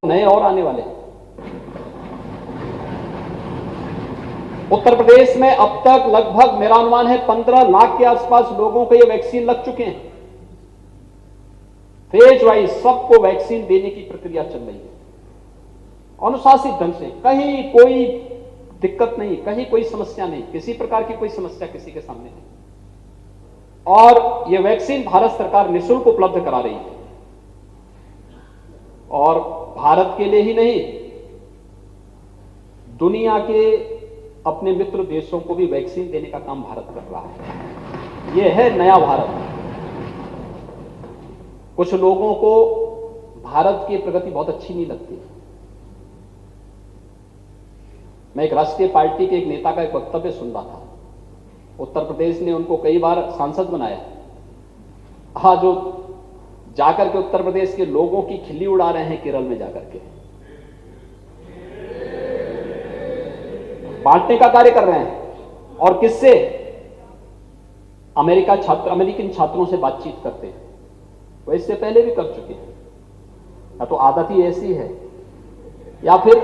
नए और आने वाले हैं। उत्तर प्रदेश में अब तक लगभग मेरा अनुमान है 15 लाख के आसपास लोगों को ये वैक्सीन लग चुके हैं। फेज वाइज सबको वैक्सीन देने की प्रक्रिया चल रही है अनुशासित ढंग से, कहीं कोई दिक्कत नहीं, कहीं कोई समस्या नहीं, किसी प्रकार की कोई समस्या किसी के सामने नहीं। और यह वैक्सीन भारत सरकार निःशुल्क उपलब्ध करा रही है और भारत के लिए ही नहीं, दुनिया के अपने मित्र देशों को भी वैक्सीन देने का काम भारत कर रहा है। यह है नया भारत। कुछ लोगों को भारत की प्रगति बहुत अच्छी नहीं लगती। मैं एक राष्ट्रीय पार्टी के एक नेता का एक वक्तव्य सुन रहा था। उत्तर प्रदेश ने उनको कई बार सांसद बनाया। हाँ, जो जाकर के उत्तर प्रदेश के लोगों की खिल्ली उड़ा रहे हैं केरल में जाकर के, बांटने का कार्य कर रहे हैं। और किससे? अमेरिकन छात्रों से बातचीत करते हैं। वो इससे पहले भी कर चुके हैं। या तो आदत ही ऐसी है या फिर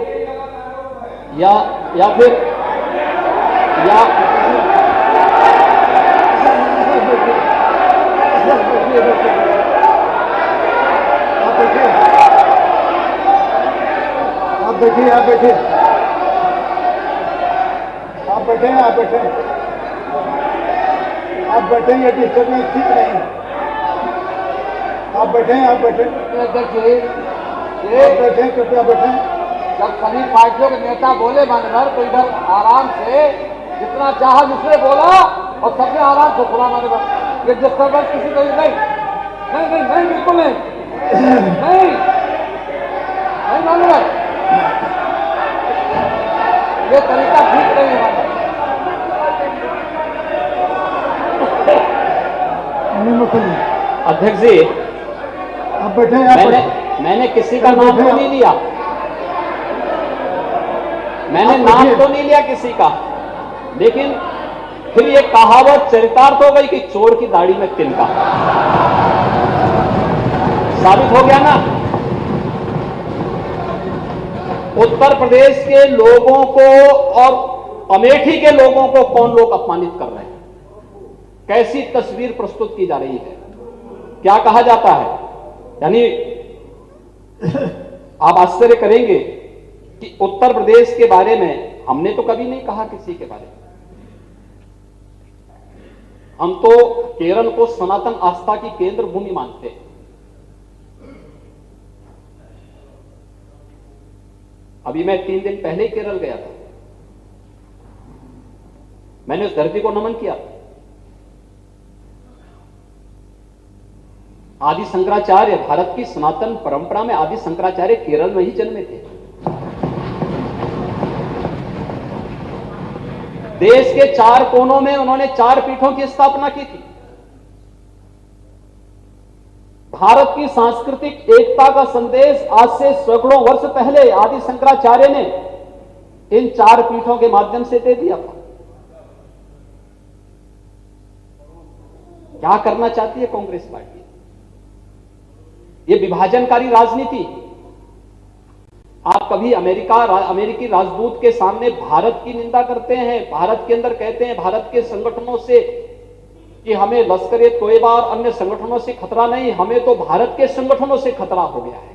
आप बैठिए आप बैठे ये डिस्टर्बेंस ठीक नहीं है। आप बैठे कृपया बैठे। जब सभी पार्टियों के नेता बोले मान्यवर तो इधर आराम से जितना चाहा दूसरे बोला और सबने आराम से सुना मान्यवर। ये डिस्टर्बेंस किसी तरह नहीं बिल्कुल नहीं मान्यवर, ये तरीका ठीक नहीं है। अध्यक्ष जी, आप बैठे। मैंने किसी का नाम तो नहीं लिया, मैंने नाम तो नहीं लिया किसी का, लेकिन फिर ये कहावत चरितार्थ हो गई कि चोर की दाढ़ी में तिनका। साबित हो गया ना। उत्तर प्रदेश के लोगों को और अमेठी के लोगों को कौन लोग अपमानित कर रहे हैं, कैसी तस्वीर प्रस्तुत की जा रही है। क्या कहा जाता है, यानी आप आश्चर्य करेंगे कि उत्तर प्रदेश के बारे में हमने तो कभी नहीं कहा किसी के बारे में। हम तो केरल को सनातन आस्था की केंद्र भूमि मानते हैं। अभी मैं 3 दिन पहले ही केरल गया था। मैंने उस धरती को नमन किया। आदि शंकराचार्य, भारत की सनातन परंपरा में आदि शंकराचार्य केरल में ही जन्मे थे। देश के 4 कोनों में उन्होंने 4 पीठों की स्थापना की थी। भारत की सांस्कृतिक एकता का संदेश आज से सैकड़ों वर्ष पहले आदि शंकराचार्य ने इन 4 पीठों के माध्यम से दे दिया था। क्या करना चाहती है कांग्रेस पार्टी? ये विभाजनकारी राजनीति। आप कभी अमेरिकी राजदूत के सामने भारत की निंदा करते हैं, भारत के अंदर कहते हैं भारत के संगठनों से कि हमें लश्कर ए तोयबा और अन्य संगठनों से खतरा नहीं, हमें तो भारत के संगठनों से खतरा हो गया है।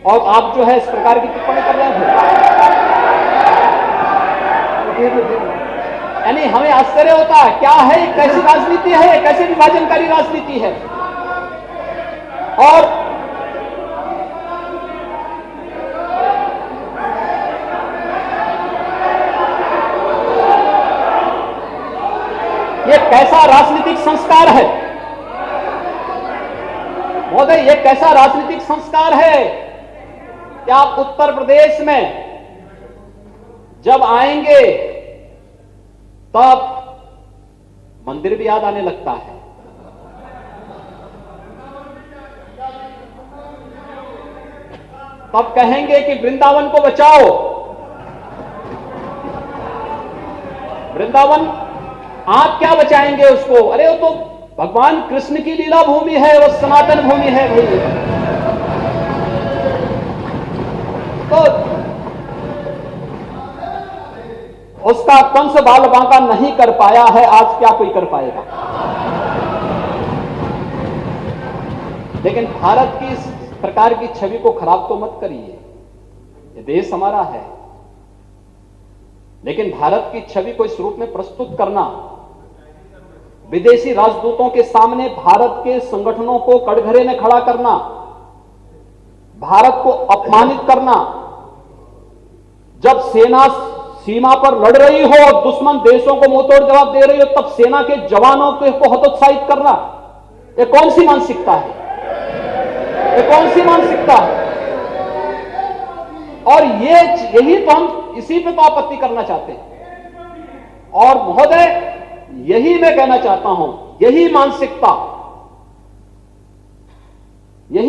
और आप जो है इस प्रकार की टिप्पणी कर रहे हैं। यानी हमें आश्चर्य होता है, क्या है, कैसी राजनीति है, कैसी विभाजनकारी राजनीति है। और ये कैसा राजनीतिक संस्कार है महोदय, ये कैसा राजनीतिक संस्कार है कि आप उत्तर प्रदेश में जब आएंगे तब मंदिर भी याद आने लगता है। तब कहेंगे कि वृंदावन को बचाओ। वृंदावन आप क्या बचाएंगे उसको? अरे वो तो भगवान कृष्ण की लीला भूमि है, वो सनातन भूमि है भाई। तो उसका कंस बाल बांका नहीं कर पाया है, आज क्या कोई कर पाएगा? लेकिन भारत की इस प्रकार की छवि को खराब तो मत करिए, ये देश हमारा है, लेकिन भारत की छवि को इस रूप में प्रस्तुत करना, विदेशी राजदूतों के सामने भारत के संगठनों को कटघरे में खड़ा करना, भारत को अपमानित करना, जब सेना सीमा पर लड़ रही हो और दुश्मन देशों को मुंहतोड़ जवाब दे रही हो, तब सेना के जवानों को हतोत्साहित करना, यह कौन सी मानसिकता है? यह कौन सी मानसिकता है? और यही तो हम, इसी पे तो आपत्ति करना चाहते हैं। और महोदय, यही मैं कहना चाहता हूं, यही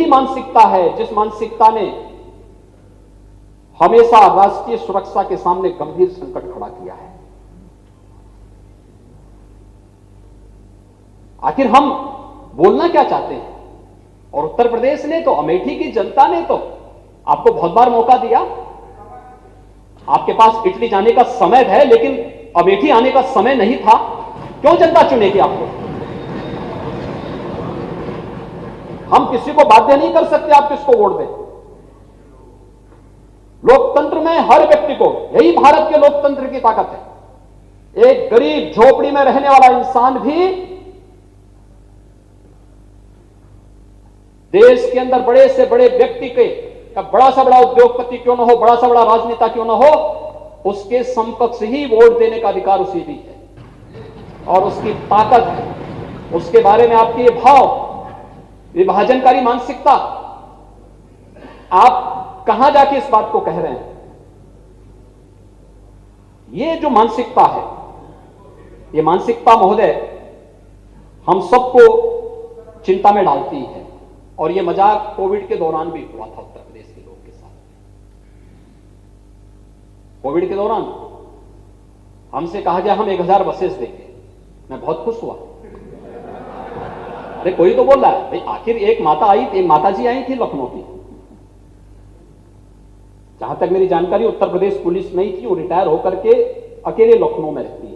मानसिकता है जिस मानसिकता ने हमेशा राष्ट्रीय सुरक्षा के सामने गंभीर संकट खड़ा किया है। आखिर हम बोलना क्या चाहते हैं? और उत्तर प्रदेश ने तो, अमेठी की जनता ने तो आपको बहुत बार मौका दिया। आपके पास इटली जाने का समय है, लेकिन अमेठी आने का समय नहीं था। क्यों जनता चुनेगी आपको? हम किसी को बाध्य नहीं कर सकते आप किसको वोट दें। लोकतंत्र में हर व्यक्ति को, यही भारत के लोकतंत्र की ताकत है, एक गरीब झोपड़ी में रहने वाला इंसान भी देश के अंदर बड़े से बड़े व्यक्ति के, बड़ा सा बड़ा उद्योगपति क्यों ना हो, बड़ा सा बड़ा राजनेता क्यों ना हो, उसके समकक्ष ही वोट देने का अधिकार उसे भी है। और उसकी ताकत, उसके बारे में आपके ये भाव, विभाजनकारी मानसिकता, आप कहां जाके इस बात को कह रहे हैं? ये जो मानसिकता है, ये मानसिकता महोदय हम सबको चिंता में डालती है। और ये मजाक कोविड के दौरान भी हुआ था उत्तर प्रदेश के लोग के साथ। कोविड के दौरान हमसे कहा गया हम 1000 बसेस देंगे। मैं बहुत खुश हुआ। अरे कोई तो बोल रहा है भाई, आखिर एक माताजी आई थी लखनऊ की, जहां तक मेरी जानकारी उत्तर प्रदेश पुलिस में ही थी, वो रिटायर होकर के अकेले लखनऊ में रहती है,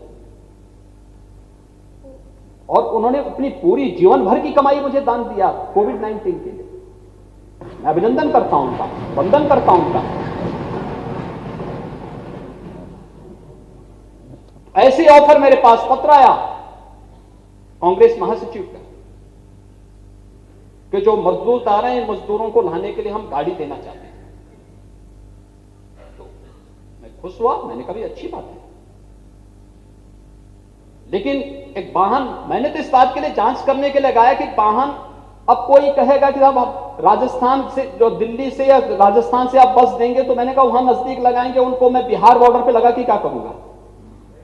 और उन्होंने अपनी पूरी जीवन भर की कमाई मुझे दान दिया कोविड-19 के लिए। मैं अभिनंदन करता हूं उनका, वंदन करता हूं उनका। ऐसे ऑफर मेरे पास पत्र आया कांग्रेस महासचिव का कि जो मजदूर आ रहे हैं, मजदूरों को लाने के लिए हम गाड़ी देना चाहते हैं। तो मैं खुश हुआ, मैंने कहा अच्छी बात है, लेकिन एक वाहन, मैंने तो इस बात के लिए जांच करने के लिए लगाया कि वाहन, अब कोई कहेगा कि अब राजस्थान से, जो दिल्ली से या राजस्थान से आप बस देंगे, तो मैंने कहा वहां नजदीक लगाएंगे उनको, मैं बिहार बॉर्डर पे लगा के क्या करूंगा?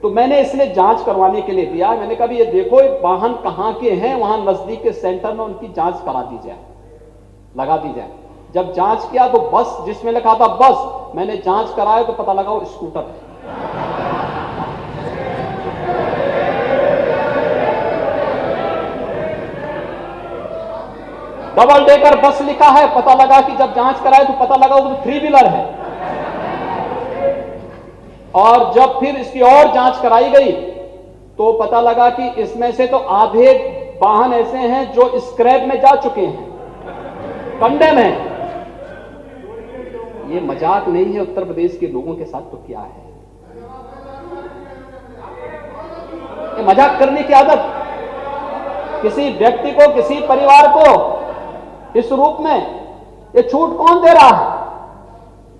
तो मैंने इसलिए जांच करवाने के लिए दिया। मैंने कहा ये देखो वाहन कहां के हैं, वहां नजदीक के सेंटर में उनकी जांच करा दी जाए, लगा दी जाए। जब जांच किया तो बस, जिसमें लिखा था बस, मैंने जांच कराया तो पता लगा वो स्कूटर है। डबल डेकर बस लिखा है, पता लगा कि जब जांच कराए तो पता लगा वो 3 व्हीलर है। और जब फिर इसकी और जांच कराई गई तो पता लगा कि इसमें से तो आधे वाहन ऐसे हैं जो स्क्रैप में जा चुके हैं, कंडेम है। ये मजाक नहीं है उत्तर प्रदेश के लोगों के साथ, तो क्या है ये मजाक करने की आदत? किसी व्यक्ति को, किसी परिवार को इस रूप में ये छूट कौन दे रहा है?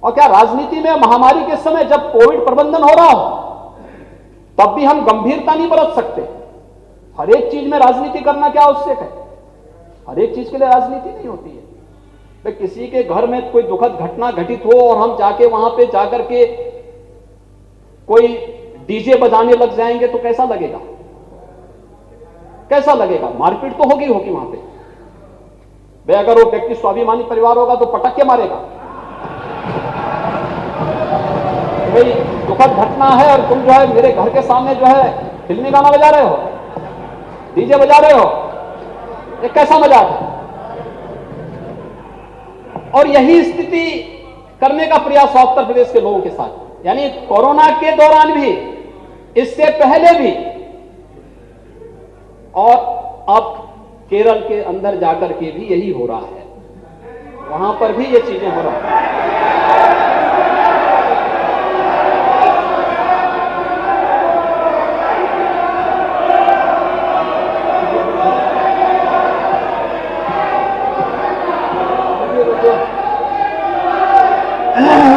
और क्या राजनीति में महामारी के समय जब कोविड प्रबंधन हो रहा हो तब भी हम गंभीरता नहीं बरत सकते? हर एक चीज में राजनीति करना क्या आवश्यक है? हर एक चीज के लिए राजनीति नहीं होती है। तो किसी के घर में कोई दुखद घटना घटित हो और हम जाके वहां पे जाकर के कोई डीजे बजाने लग जाएंगे तो कैसा लगेगा? कैसा लगेगा? मारपीट तो होगी वहां पे। भाई अगर वो व्यक्ति स्वाभिमानी परिवार होगा तो पटक के मारेगा। भाई दुखद घटना है और तुम जो है मेरे घर के सामने जो है फिल्मी गाना बजा रहे हो, डीजे बजा रहे हो, ये कैसा मजाक है? और यही स्थिति करने का प्रयास हुआ उत्तर प्रदेश के लोगों के साथ, यानी कोरोना के दौरान भी, इससे पहले भी, और अब केरल के अंदर जाकर के भी यही हो रहा है, वहां पर भी ये चीजें हो रही हैं।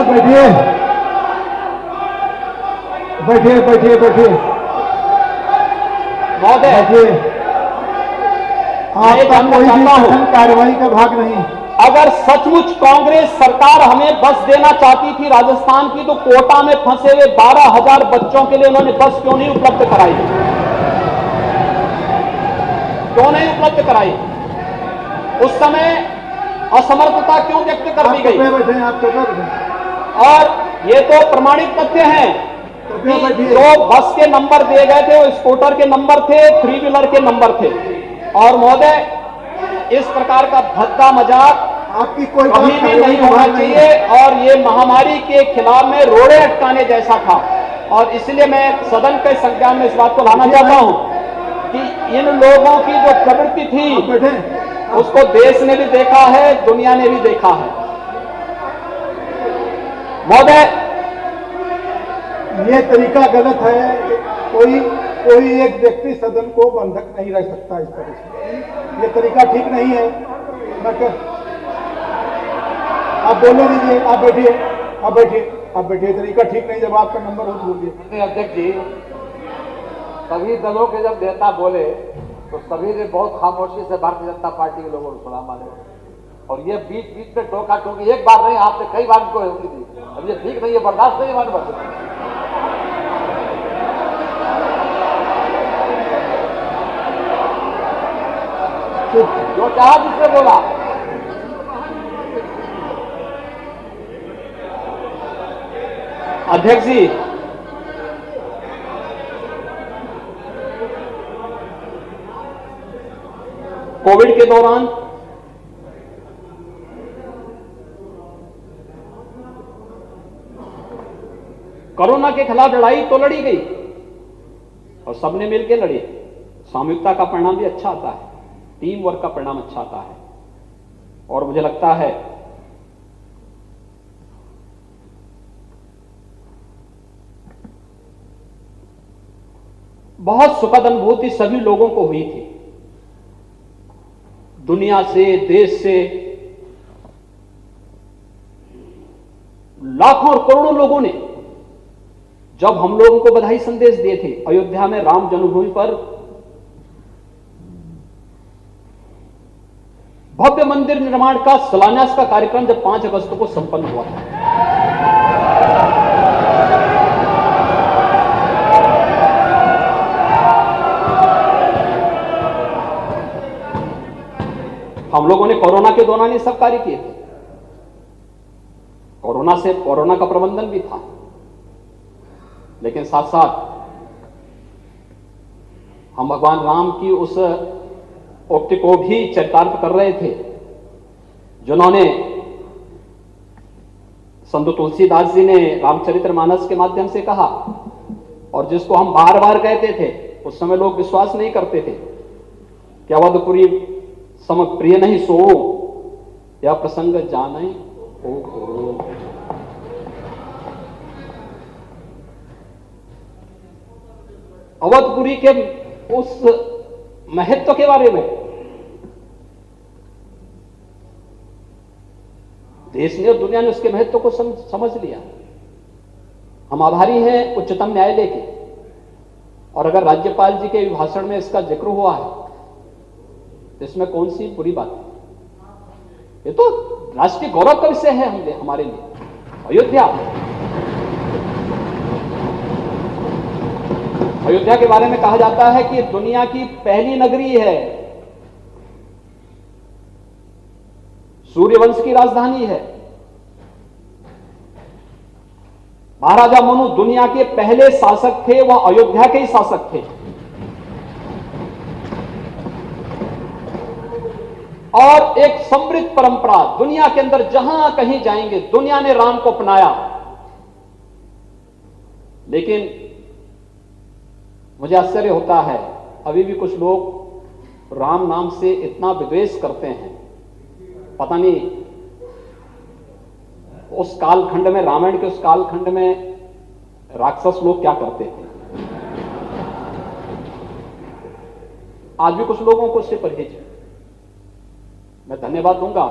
बैठिए बैठिए बैठिए बैठिए महोदय, बैठिए। आपका जानना कोई भी चाहता हूं, कथन कार्रवाई का भाग नहीं। अगर सचमुच कांग्रेस सरकार हमें बस देना चाहती थी राजस्थान की, तो कोटा में फंसे हुए 12,000 बच्चों के लिए उन्होंने बस क्यों नहीं उपलब्ध कराई? क्यों नहीं उपलब्ध कराई? उस समय असमर्थता क्यों व्यक्त कर दी गई? बैठे आप तो बैठे। और ये तो प्रमाणित तथ्य हैं कि जो बस के नंबर दिए गए थे वो स्कूटर के नंबर थे, 3 व्हीलर के नंबर थे। और महोदय, इस प्रकार का भद्दा मजाक आपकी कोई कभी भी नहीं होना चाहिए, और ये महामारी के खिलाफ में रोड़े अटकाने जैसा था। और इसलिए मैं सदन के संज्ञान में इस बात को लाना चाहता हूं कि इन लोगों की जो प्रवृत्ति थी उसको देश ने भी देखा है, दुनिया ने भी देखा है। महोदय, ये तरीका गलत है। कोई एक व्यक्ति सदन को बंधक नहीं रख सकता इस तरह से। ये तरीका ठीक नहीं है। आप बोलने दीजिए, आप बैठिए, आप बैठिए, आप बैठिए। तरीका ठीक नहीं, जब आपका नंबर हो तो बोलिए। अध्यक्ष जी, सभी दलों के जब नेता बोले तो सभी ने बहुत खामोशी से भारतीय जनता पार्टी के लोगों को सुना माने, और ये बीच बीच में टोका टोकी एक बार नहीं, आपने कई बार इनको होती थी। अब ये ठीक नहीं है, बर्दाश्त नहीं माने। बस जो चाहा जिसने बोला। अध्यक्ष जी, कोविड के दौरान कोरोना के खिलाफ लड़ाई तो लड़ी गई और सबने मिलकर लड़ी। सामूहिकता का परिणाम भी अच्छा आता है, टीम वर्क का परिणाम अच्छा आता है। और मुझे लगता है बहुत सुखद अनुभूति सभी लोगों को हुई थी, दुनिया से, देश से लाखों और करोड़ों लोगों ने जब हम लोगों को बधाई संदेश दिए थे। अयोध्या में राम जन्मभूमि पर भव्य मंदिर निर्माण का शिलान्यास का कार्यक्रम जब 5 अगस्त को संपन्न हुआ था, हम लोगों ने कोरोना के दौरान ये सब कार्य किए थे। कोरोना का प्रबंधन भी था, लेकिन साथ साथ हम भगवान राम की उस उक्ति को भी चरितार्थ कर रहे थे जिन्होंने संत तुलसीदास जी ने रामचरितमानस के माध्यम से कहा, और जिसको हम बार बार कहते थे। उस समय लोग विश्वास नहीं करते थे कि अवधपुरी सम प्रिय नहीं सो या प्रसंग जाने हो। अवधपुरी के उस महत्व के बारे में देश ने और दुनिया ने उसके महत्व को समझ लिया। हम आभारी हैं उच्चतम न्यायालय के, और अगर राज्यपाल जी के अभिभाषण में इसका जिक्र हुआ है तो इसमें कौन सी बुरी बात है? ये तो राष्ट्रीय गौरव का विषय है हमारे लिए। अयोध्या के बारे में कहा जाता है कि दुनिया की पहली नगरी है, सूर्यवंश की राजधानी है। महाराजा मनु दुनिया के पहले शासक थे, वह अयोध्या के ही शासक थे। और एक समृद्ध परंपरा दुनिया के अंदर जहां कहीं जाएंगे, दुनिया ने राम को अपनाया। लेकिन मुझे आश्चर्य होता है, अभी भी कुछ लोग राम नाम से इतना विद्वेष करते हैं। पता नहीं उस कालखंड में, रामायण के उस कालखंड में राक्षस लोग क्या करते थे। आज भी कुछ लोगों को उससे परहेज है। मैं धन्यवाद दूंगा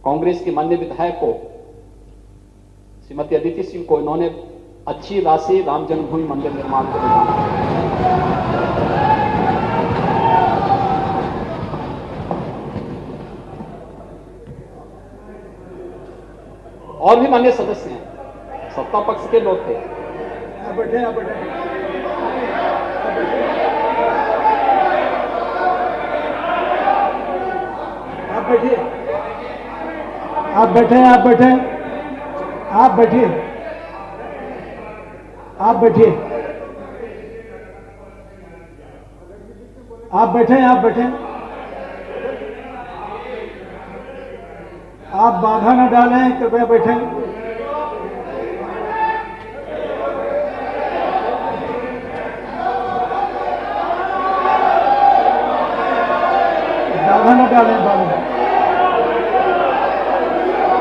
कांग्रेस की माननीय विधायक को, श्रीमती अदिति सिंह को। इन्होंने अच्छी राशि राम जन्मभूमि मंदिर निर्माण को दी। और भी माननीय सदस्य हैं, सत्ता पक्ष के लोग थे। आप बैठे, आप बैठे, आप बैठिए, आप बैठे, आप बैठे, आप बैठिए, आप बैठिए, आप बैठे, आप बैठे, आप बाधा न डालें, कृपया बैठें। बाधा न डालें, बाधा।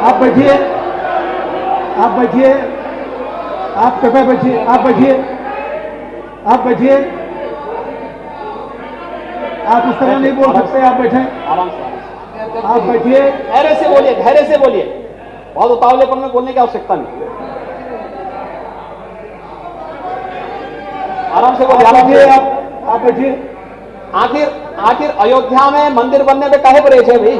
आप बैठिए, आप बैठिए, आप कृपया बैठिए, आप बैठिए, आप बैठिए। आप इस तरह नहीं बोल सकते, आप बैठें, आराम से आप बैठिए। धैर्य से बोलिए, धैर्य से बोलिए, बहुत उतावलेपन में बोलने की आवश्यकता नहीं। आराम से बोलिए, आराम से। आप बैठिए। आखिर अयोध्या में मंदिर बनने पे काहे परहेज है भाई?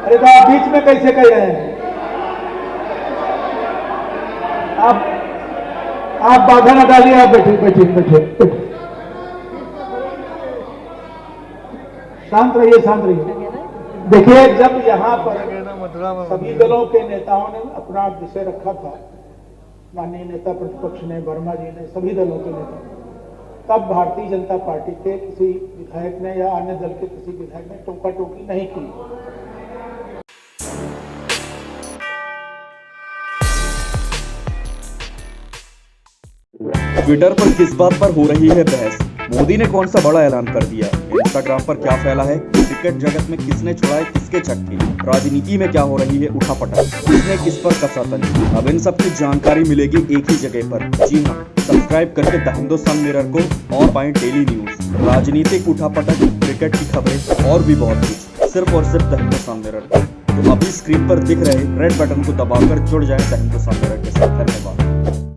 अरे तो आप बीच में कैसे कह रहे हैं? आप बाधा न डालिए, आप बैठिए, बैठिए, बैठिए, बैठिए। शांत रहिए, शांत रहिए। देखिए, जब यहाँ पर सभी दलों के नेताओं ने अपना विषय रखा था, माननीय नेता प्रतिपक्ष ने, वर्मा जी ने, सभी दलों के नेता, तब भारतीय जनता पार्टी के किसी विधायक ने या अन्य दल के किसी विधायक ने टोका टोकी नहीं की। ट्विटर पर किस बात पर हो रही है बहस? मोदी ने कौन सा बड़ा ऐलान कर दिया? इंस्टाग्राम पर क्या फैला है? क्रिकेट जगत में किसने छुड़ाए किसके छक्के? राजनीति में क्या हो रही है उठापटक? किसने किस पर कसा तंज? अब इन सब की जानकारी मिलेगी एक ही जगह पर। जी हाँ, सब्सक्राइब करके द हिंदुस्तान मिरर को और पाएं डेली न्यूज, राजनीतिक उठापटक, क्रिकेट की खबरें और भी बहुत कुछ, सिर्फ और सिर्फ द हिंदुस्तान मिरर। तो अभी स्क्रीन पर दिख रहे रेड बटन को दबाकर जुड़ जाए द हिंदुस्तान मिरर के साथ। धन्यवाद।